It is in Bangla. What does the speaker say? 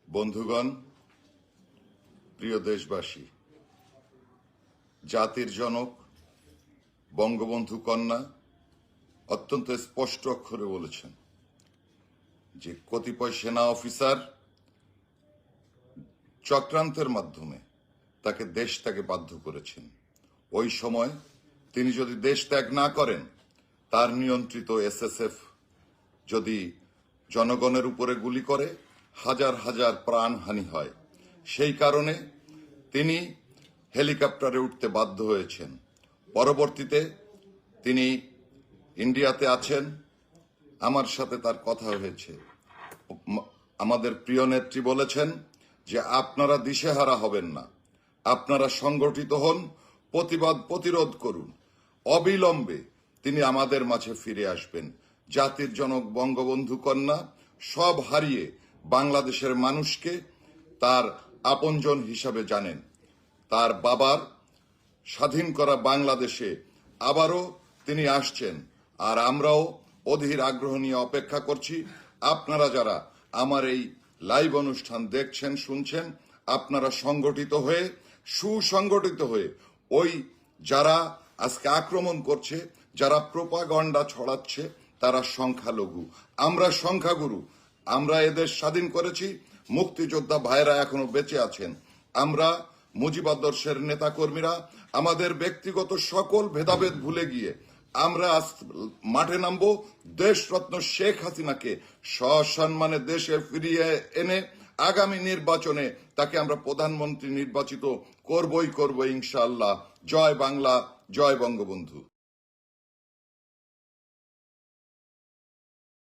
বন্ধুগণ, প্রিয় দেশবাসী, জাতির জনক বঙ্গবন্ধু কন্যা অত্যন্ত স্পষ্ট অক্ষরে বলেছেন যে কতিপয় সেনা অফিসার চক্রান্তের মাধ্যমে তাকে দেশ ত্যাগে বাধ্য করেছেন। ওই সময় তিনি যদি দেশ ত্যাগ না করেন, তার নিয়ন্ত্রিত এসএসএফ যদি জনগণের উপরে গুলি করে, হাজার হাজার প্রাণহানি হয়। সেই কারণে তিনি হেলিকপ্টারে উঠতে বাধ্য হয়েছেন। পরবর্তীতে তিনি ইন্ডিয়াতে আছেন, আমার সাথে তার কথা হয়েছে। আমাদের প্রিয় নেত্রী বলেছেন যে আপনারা দিশেহারা হবেন না, আপনারা সংগঠিত হন, প্রতিরোধ করুন। অবিলম্বে তিনি আমাদের মাঝে ফিরে আসবেন। জাতির জনক বঙ্গবন্ধু কন্যা সব হারিয়ে বাংলাদেশের মানুষকে তার আপনজন হিসাবে জানেন। তার বাবার স্বাধীন করা বাংলাদেশে আবারও তিনি আসছেন, আর আমরাও অধীর আগ্রহ নিয়ে অপেক্ষা করছি। আপনারা যারা আমার এই লাইভ অনুষ্ঠান দেখছেন, শুনছেন, আপনারা সংগঠিত হয়ে, সুসংগঠিত হয়ে, ওই যারা আজকে আক্রমণ করছে, যারা প্রোপাগান্ডা ছড়াচ্ছে, তারা সংখ্যালঘু, আমরা সংখ্যাগুরু। আমরা এদেশ স্বাধীন করেছি, মুক্তিযোদ্ধা ভাইরা এখনো বেঁচে আছেন। আমরা মুজিবাদর্শের নেতাকর্মীরা আমাদের ব্যক্তিগত সকল ভেদাভেদ ভুলে গিয়ে আমরা মাঠে নামবো। দেশরত্ন শেখ হাসিনাকে সসম্মানে দেশে ফিরিয়ে এনে আগামী নির্বাচনে তাকে আমরা প্রধানমন্ত্রী নির্বাচিত করবই ইনশাআল্লাহ। জয় বাংলা, জয় বঙ্গবন্ধু।